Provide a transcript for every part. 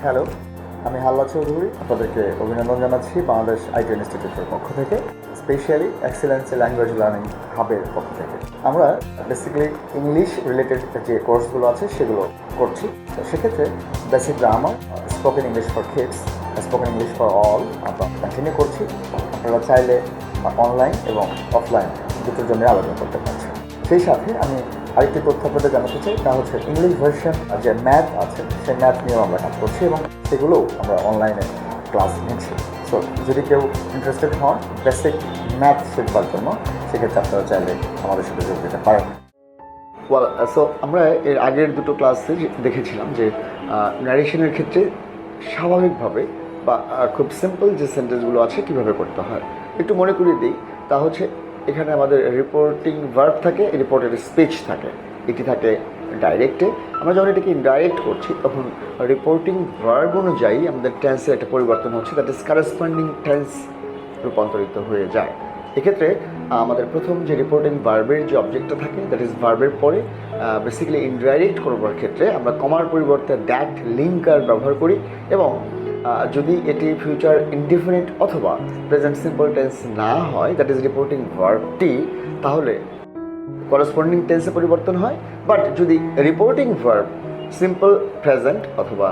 Hello, আমি হাল্লা চৌধুরী। আপনাদেরকে অভিনন্দন জানাচ্ছি বাংলাদেশ আইটি ইনস্টিটিউটের পক্ষ থেকে, স্পেশালি এক্সেলেন্সি ল্যাঙ্গুয়েজ লার্নিং হাবের পক্ষ থেকে। আমরা বেসিক্যালি ইংলিশ রিলেটেড যে কোর্সগুলো আছে সেগুলো করছি। তো সেক্ষেত্রে basic grammar, spoken English for kids, spoken English for all আমরা কন্টিনিউ করছি। আপনারা চাইলে অনলাইন এবং অফলাইন দুটোর জন্য আবেদন করতে পারছেন। সেই সাথে আমি আরেকটি তথ্য আপনাদের জানাতে চাই, তা হচ্ছে ইংলিশ ভার্সন যে ম্যাথ আছে সেই ম্যাথ নিয়েও আমরা কাজ করছি এবং সেগুলোও আমরা অনলাইনে ক্লাস নিচ্ছি। সো যদি কেউ ইন্টারেস্টেড হন বেসিক ম্যাথ শিখবার জন্য, সেক্ষেত্রে আপনারা চাইলে আমাদের সাথে যোগ দিতে পারেন। সো আমরা এর আগের দুটো ক্লাসে দেখেছিলাম যে ন্যারেশনের ক্ষেত্রে স্বাভাবিকভাবে বা খুব সিম্পল যে সেন্টেন্সগুলো আছে কীভাবে করতে হয় একটু মনে করিয়ে দিই। তা হচ্ছে এখানে আমাদের রিপোর্টিং ভার্ব থাকে, রিপোর্টেড স্পিচ থাকে, এটি থাকে ডাইরেক্টে। আমরা যখন এটাকে ইনডাইরেক্ট করছি তখন রিপোর্টিং ভার্ব অনুযায়ী আমাদের টেন্সের একটা পরিবর্তন হচ্ছে, দ্যাট ইজ কারেসপন্ডিং টেন্স রূপান্তরিত হয়ে যায়। এক্ষেত্রে আমাদের প্রথম যে রিপোর্টিং ভার্বের যে অবজেক্টটা থাকে, দ্যাট ইজ ভার্বের পরে বেসিক্যালি ইনডাইরেক্ট করবার ক্ষেত্রে আমরা কমার পরিবর্তে দ্যাট লিঙ্কার ব্যবহার করি এবং যদি এটি ফিউচার ইনডিফিনিট অথবা প্রেজেন্ট সিম্পল টেন্স না হয়, দ্যাট ইজ রিপোর্টিং ভার্বটি, তাহলে করসপন্ডিং টেন্সে পরিবর্তন হয়। বাট যদি রিপোর্টিং ভার্ব সিম্পল প্রেজেন্ট অথবা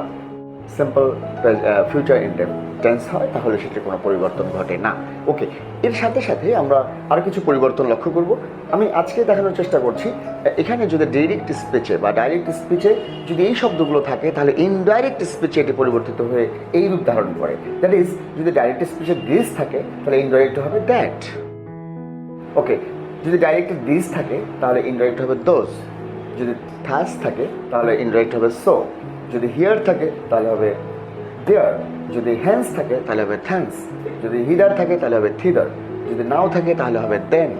সিম্পল ফিউচার টেন্স হয় তাহলে সেটির কোনো পরিবর্তন ঘটে না। ওকে, এর সাথে সাথে আমরা আরও কিছু পরিবর্তন লক্ষ্য করব। আমি আজকে দেখানোর চেষ্টা করছি এখানে যদি ডাইরেক্ট স্পিচে বা ডাইরেক্ট স্পিচে যদি এই শব্দগুলো থাকে তাহলে ইনডাইরেক্ট স্পিচে এটি পরিবর্তিত হয়ে এই রূপ ধারণ করে। দ্যাট ইজ যদি ডাইরেক্ট স্পিচে দিস থাকে তাহলে ইনডাইরেক্ট হবে দ্যাট। ওকে, যদি ডাইরেক্ট দিস থাকে তাহলে ইনডাইরেক্ট হবে দোজ। যদি থাস থাকে তাহলে ইনডাইরেক্ট হবে সো। যদি হিয়ার থাকে তাহলে হবে দেয়ার। যদি হ্যান্স থাকে তাহলে হবে থ্যাঙ্কস। যদি হিদার থাকে তাহলে হবে থিদার। যদি নাও থাকে তাহলে হবে দেন।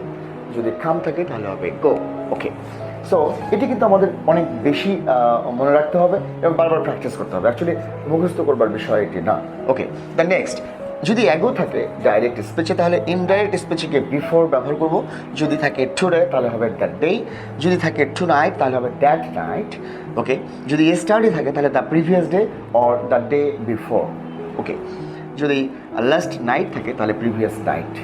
যদি কাম থাকে তাহলে হবে গো। ওকে, সো এটি কিন্তু আমাদের অনেক বেশি মনে রাখতে হবে এবং বারবার প্র্যাকটিস করতে হবে। অ্যাকচুয়ালি মুখস্থ করবার বিষয় এটি না। ওকে, দ্য নেক্সট, যদি অ্যাগো থাকে ডাইরেক্ট স্পিচে তাহলে ইনডাইরেক্ট স্পিচকে বিফোর ব্যবহার করব। যদি থাকে টুডে তাহলে হবে দ্য ডে। যদি থাকে টু নাইট তাহলে হবে দ্যাট নাইট। ওকে, যদি ইয়েস্টারডে থাকে তাহলে the previous day or the day before. Okay, যদি লাস্ট নাইট থাকে তাহলে প্রিভিয়াস নাইট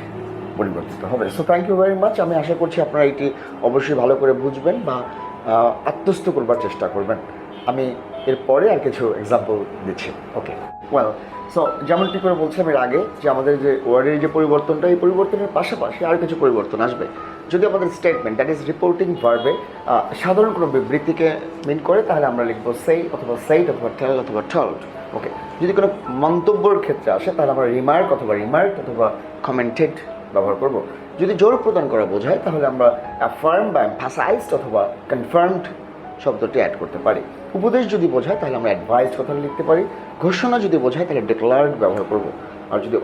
পরিবর্তিত হবে। So thank you very much. আমি আশা করছি আপনারা এটি অবশ্যই ভালো করে বুঝবেন বা আত্মস্থ করবার চেষ্টা করবেন। আমি এরপরে আর কিছু এক্সাম্পল দিচ্ছি। ওকে, সো যেমনটি করে বলছিলাম এর আগে যে আমাদের যে ওয়ার্ডের যে পরিবর্তনটা, এই পরিবর্তনের পাশাপাশি আর কিছু পরিবর্তন আসবে। যদি আমাদের স্টেটমেন্ট দ্যাট ইজ রিপোর্টিং ভার্বে সাধারণ কোনো বিবৃতিকে মিন করে তাহলে আমরা লিখবো সেই অথবা সেইট অথবা টেল অথবা টল্ড। ওকে, যদি কোনো মন্তব্যের ক্ষেত্রে আসে তাহলে আমরা রিমার্ক অথবা রিমার্ক অথবা কমেন্টেড ব্যবহার করব। যদি জোর প্রদান করা বোঝায় তাহলে আমরা অ্যাফার্ম বা এমফাসাইজড অথবা কনফার্মড শব্দটি অ্যাড করতে পারি। উপদেশ যদি বোঝায় তাহলে আমরা অ্যাডভাইসড কথা লিখতে পারি। ঘোষণা যদি বোঝায় তাহলে ডিক্লার্ড ব্যবহার করব। আর যদি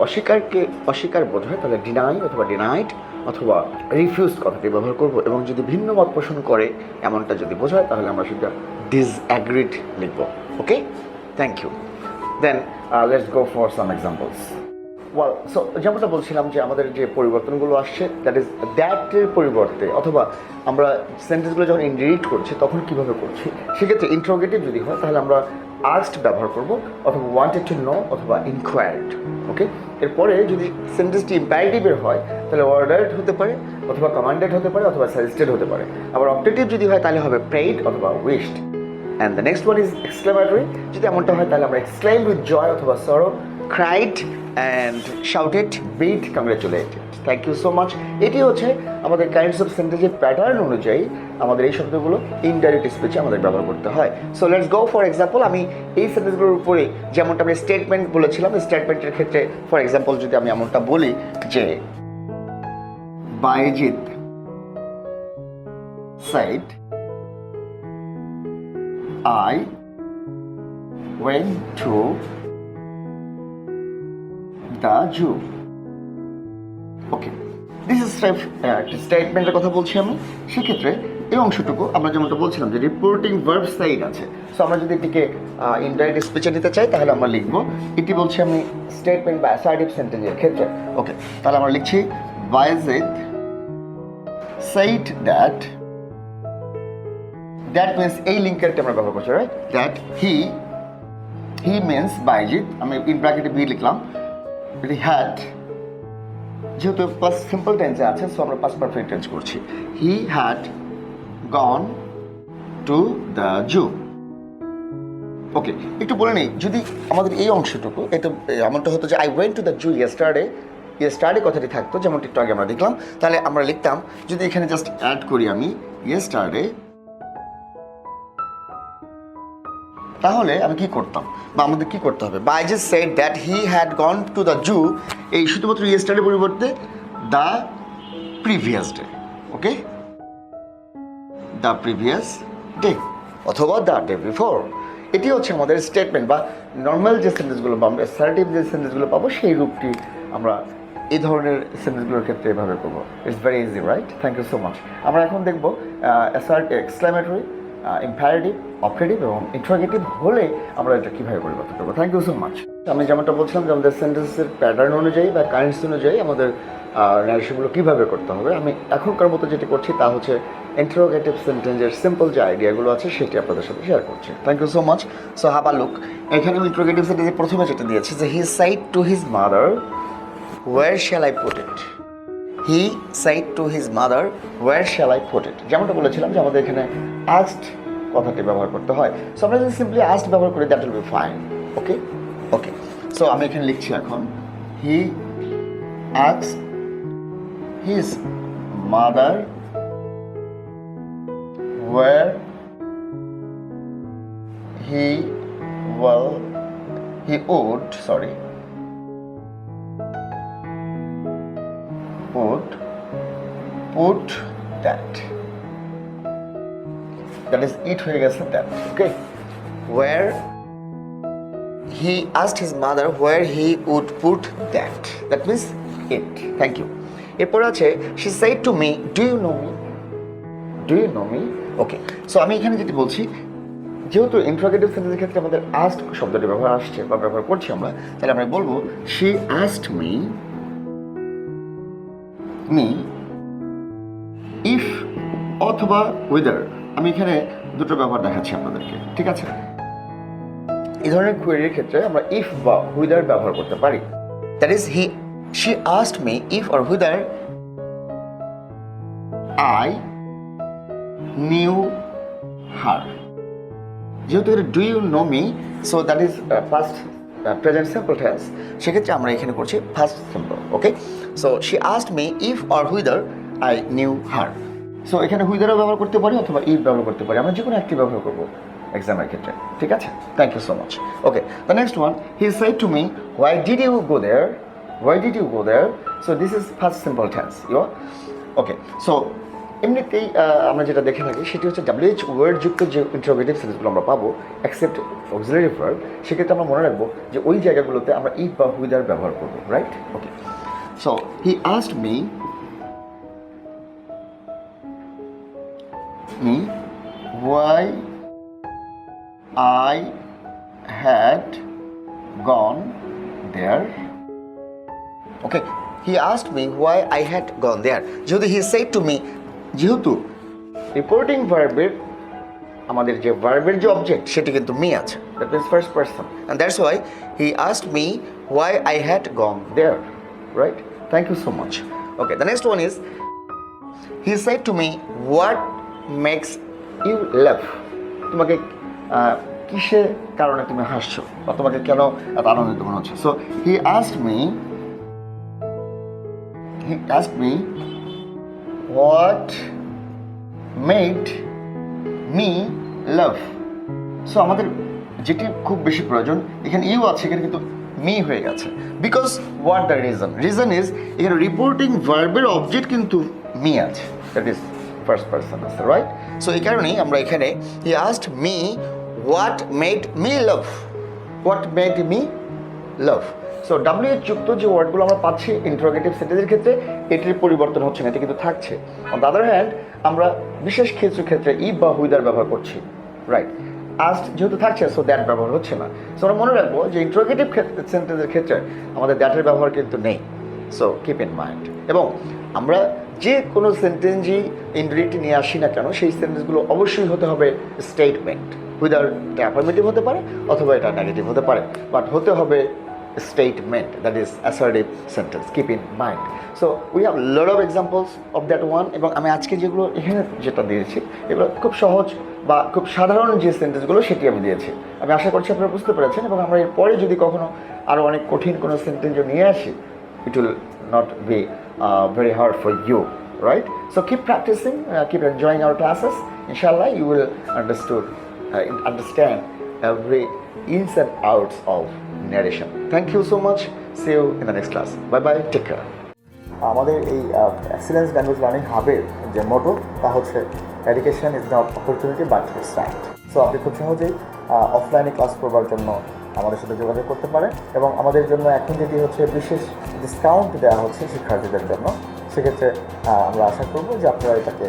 অস্বীকার বোঝায় তাহলে ডিনাই অথবা ডিনাইড অথবা রিফিউজড কথাটি ব্যবহার করব। এবং যদি ভিন্ন মত পোষণ করে এমনটা যদি বোঝায় তাহলে আমরা সেটা ডিসঅ্যাগ্রিড লিখব। Okay, thank you. Then let's go for some examples. So যেমনটা বলছিলাম যে আমাদের যে পরিবর্তনগুলো আসছে দ্যাট ইজ দ্যাটের পরিবর্তে অথবা আমরা সেন্টেন্সগুলো যখন ইনডিরেক্ট করছি তখন কীভাবে করছি, সেক্ষেত্রে ইন্টারোগেটিভ যদি হয় তাহলে আমরা আস্কড ব্যবহার করব অথবা ওয়ান্টেড টু নো অথবা ইনকোয়ার্ড। ওকে, এরপরে যদি সেন্টেন্সটি ইম্পারেটিভের হয় তাহলে অর্ডার্ড হতে পারে অথবা কমান্ডেড হতে পারে অথবা সাজেস্টেড হতে পারে। আবার অপটেটিভ যদি হয় তাহলে হবে প্রেইড অথবা wished. And the next one is exclamatory. যদি এমনটা হয় তাহলে আমরা এক্সক্লেইমড উইথ জয় অথবা সরো, cried and shouted, beat, congratulated. Thank you so much. এটি হচ্ছে আমাদের কাইন্ডস অফ সেন্টেন্সের প্যাটার্ন অনুযায়ী আমাদের এই শব্দগুলো ইনডাইরেক্ট স্পিচে আমাদের ব্যবহার করতে হয়। So let's go for example. আমি এই সেন্টেন্সগুলোর উপরে যেমনটা আমি স্টেটমেন্ট বলেছিলাম, এই স্টেটমেন্টের ক্ষেত্রে ফর এক্সাম্পল যদি আমি এমনটা বলি যে বাইজিৎ said I went to the zoo. Okay, this is স্টেটমেন্টের কথা বলছি আমি। সেক্ষেত্রে এই অংশটুকু আমরা যেমনটা বলছিলাম যে রিপোর্টিং ভার্ব সাইড আছে। সো আমরা যদি এটিকে ইনডাইরেক্ট স্পিচে নিতে চাই তাহলে আমরা লিখব, এটি বলছি আমি স্টেটমেন্ট বা অ্যাসার্টিভ সেন্টেন্সের ক্ষেত্রে। ওকে, তাহলে আমরা লিখছি Baijit said that, that means এই লিঙ্কারটি আমরা ব্যবহার করছি, right? That he he means Baijit, আমি ইন ব্র্যাকেটে বি লিখলাম, হ্যাড যেহেতু পাস্ট সিম্পল টেন্সে আছে সো আমরা পাস্ট পারফেক্ট টেন্স করছি। He had gone to the zoo. Okay, একটু বলে নেই, যদি আমাদের এই অংশটুকু এটা এমনটা হতো যে I went to the zoo yesterday, yesterday কথাটি থাকতো যেমনটি একটু আগে আমরা দেখলাম, তাহলে আমরা লিখতাম, যদি এখানে জাস্ট অ্যাড করি আমি ইয়েস্টারডে, তাহলে আমি কি করতাম বা আমাদের কি করতে হবে, Baijit said that he had gone to the zoo, এই শুধুমাত্র ইয়েস্টারডে পরিবর্তে the previous day. Okay, the previous day অথবা দ্য ডে বিফোর। এটি হচ্ছে আমাদের স্টেটমেন্ট বা নর্মাল যে সেন্টেন্সগুলো বা আমরা অ্যাসার্টিভ যে সেন্টেন্সগুলো পাবো সেই রূপটি আমরা এই ধরনের সেন্টেন্সগুলোর ক্ষেত্রে এভাবে করবো। It's very easy, right? Thank you so much. আমরা এখন দেখবো এক্সক্লেমেটরি, ইম্পারেটিভ, অপারেটিভ এবং ইন্টারোগেটিভ হলে আমরা এটা কীভাবে পরিবর্তন করবো। Thank you so much. আমি যেমনটা বলছিলাম যে আমাদের সেন্টেন্সের প্যাটার্ন অনুযায়ী বা কারেন্টস অনুযায়ী আমাদের ন্যারেশনগুলো কীভাবে করতে হবে, আমি এখনকার মতো যেটি করছি তা হচ্ছে ইন্টারোগেটিভ সেন্টেন্সের সিম্পল যে আইডিয়াগুলো আছে সেটি আপনাদের সাথে শেয়ার করছি। Thank you so much. So have a look. এখানে আমি ইন্টারোগেটিভ সেন্টেন্সে প্রথমে যেটা দিয়েছি যে he said to his mother, where shall I put it. He said to his mother, where shall I put it. যেমনটা বলেছিলাম যে আমাদের এখানে আস্কড কথাটি ব্যবহার করতে হয়। সো আমরা যদি সিম্পলি আস্কড ব্যবহার করি that will be fine. Okay okay, so আমি এখানে লিখছি এখন, he asked his mother where he would put that is it হয়ে গেছে that. Okay, where he asked his mother where he would put that means it. Thank you. এরপর আছে she said to me, do you know me? Okay, so আমি এখানে যেটি বলছি, যেহেতু interrogative সেন্টেন্সের ক্ষেত্রে আমাদের আস্কড শব্দটি ব্যবহার আসছে বা ব্যবহার করছি আমরা, তাহলে আমরা বলবো শি আস্কড মি ইফ অথবা উইদার। আমি এখানে দুটো ব্যবহার দেখাচ্ছি আপনাদেরকে, ঠিক আছে? এই ধরনের কোয়েরির ক্ষেত্রে আমরা ইফ বা উইদার ব্যবহার করতে পারি। That is she asked me if or whether I knew her. যেহেতু এটা do you know me, so that is first present simple tense, সেক্ষেত্রে আমরা এখানে করছি first simple. Okay, so she asked me if or whether I knew her. So এখানে হুইদারও ব্যবহার করতে পারি অথবা ইফ ব্যবহার করতে পারি, আমরা যে কোনো একটি ব্যবহার করবো এক্সামের ক্ষেত্রে, ঠিক আছে? Thank you so much. Okay, the next one, he said to me why did you go there. So this is first simple tense. Okay, so এমনিতেই আমরা যেটা দেখে থাকি সেটি হচ্ছে WH ওয়ার্ড যুক্ত যে ইন্টারোগেটিভ সেন্টেন্সগুলো আমরা পাবো এক্সেপ্ট অক্সিলারি ভার্ব, সেক্ষেত্রে আমরা মনে রাখবো যে ওই জায়গাগুলোতে আমরা ইফ বা হুইদার ব্যবহার করবো, right? Okay, so he asked me why I had gone there. Okay, he asked me why I had gone there. যেহেতু he said to me, যেহেতু রিপোর্টিং ভার্বের আমাদের যে ভার্বের যে অবজেক্ট সেটি কিন্তু মি আছে, that is first person, and that's why he asked me why I had gone there, right? Thank you so much. Okay, the next one is he said to me what makes you love. তোমাকে কিসের কারণে তুমি হাসছো বা তোমাকে কেন এত আনন্দিত মনে হচ্ছে? So he asked me what made me love. So আমাদের যেটি খুব বেশি প্রয়োজন, এখানে ইউ আছে, এখানে কিন্তু মি হয়ে গেছে, because what the reason is এখানে রিপোর্টিং ভার্বের অবজেক্ট কিন্তু মি আছে, দ্যাট ইজ ফার্স্ট পারসন আছে, রাইট? সো এই কারণেই আমরা এখানে হি asked me what made me love. So WH যুক্ত যে ওয়ার্ডগুলো আমরা পাচ্ছি ইন্টারোগেটিভ সেন্টেন্সের ক্ষেত্রে এটির পরিবর্তন হচ্ছে না, এটা কিন্তু থাকছে। অন দ্য আদার হ্যান্ড আমরা বিশেষ কিছু ক্ষেত্রে ইফ বা হুইদার ব্যবহার করছি, রাইট? আস্কড যেহেতু থাকছে সো দ্যাট ব্যবহার হচ্ছে না। সো আমরা মনে রাখবো যে ইন্টারোগেটিভ সেন্টেন্সের ক্ষেত্রে আমাদের দ্যাটের ব্যবহার কিন্তু নেই। So keep in mind. এবং আমরা যে কোনো সেন্টেন্সই ইনডিরেক্ট নিয়ে আসি না কেন, সেই সেন্টেন্সগুলো অবশ্যই হতে হবে স্টেটমেন্ট, হুইদার এটা অ্যাফার্মেটিভ হতে পারে অথবা এটা নেগেটিভ হতে পারে, বাট হতে হবে statement, that is assertive sentence. Keep in mind. So we have a lot of examples of that one, এবং আমি আজকে যেগুলো এখানে যেটা দিয়েছি এগুলো খুব সহজ বা খুব সাধারণ যে সেন্টেন্সগুলো সেটি আমি দিয়েছি। আমি আশা করছি আপনারা বুঝতে পেরেছেন, এবং আমরা এরপরে যদি কখনো আরও অনেক কঠিন কোনো সেন্টেন্সও নিয়ে আসি, it will not be very hard for you, right? So keep practicing, keep enjoying our classes. Inshallah you will understand every ins and outs of narration. Thank you so much. See you in the next class. Bye bye. Take care. আমাদের এই excellence language learning হাবের যে মোটো তা হচ্ছে education is not opportunity but start. So আপনি খুব সহজেই অফলাইনে class করবার জন্য আমাদের সাথে যোগাযোগ করতে পারেন, এবং আমাদের জন্য এখন যেটি হচ্ছে বিশেষ ডিসকাউন্ট দেওয়া হচ্ছে শিক্ষার্থীদের জন্য, সেক্ষেত্রে আমরা আশা করব যে আপনারা এটাকে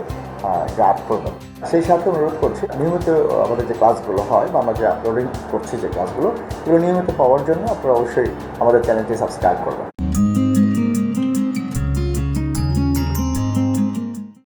গ্রাব করবেন। সেই সাথে অনুরোধ করছি নিয়মিত আমাদের যে ক্লাসগুলো হয় বা আমরা যে আপলোডিং করছি যে ক্লাসগুলো, এগুলো নিয়মিত পাওয়ার জন্য আপনারা অবশ্যই আমাদের চ্যানেলটি সাবস্ক্রাইব করবেন।